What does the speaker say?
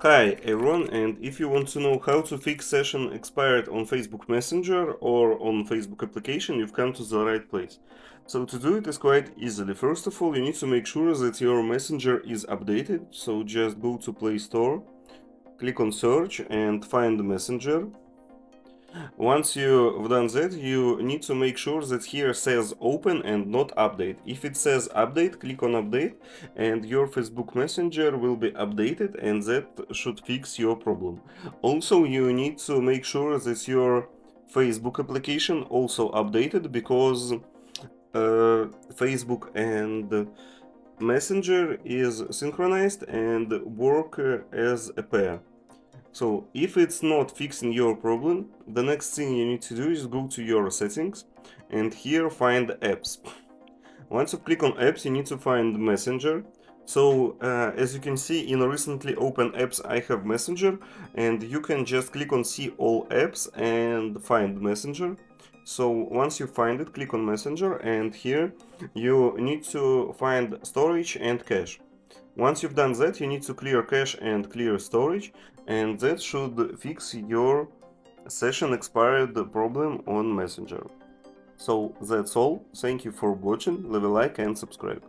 Hi everyone, and if you want to know how to fix session expired on Facebook Messenger or on Facebook application, you've come to the right place. So to do it is quite easily. First of all, you need to make sure that your Messenger is updated. So just go to Play Store, click on search and find the Messenger. Once you've done that, you need to make sure that here says open and not update. If it says update, click on update and your Facebook Messenger will be updated, and that should fix your problem. Also, you need to make sure that your Facebook application also updated, because Facebook and Messenger is synchronized and work as a pair. So if it's not fixing your problem, the next thing you need to do is go to your settings and here find apps. Once you click on apps, you need to find Messenger. So as you can see, in recently open apps I have Messenger, and you can just click on see all apps and find Messenger. So once you find it, click on Messenger, and here you need to find storage and cache. Once you've done that, you need to clear cache and clear storage, and that should fix your session expired problem on Messenger. So that's all. Thank you for watching. Leave a like and subscribe.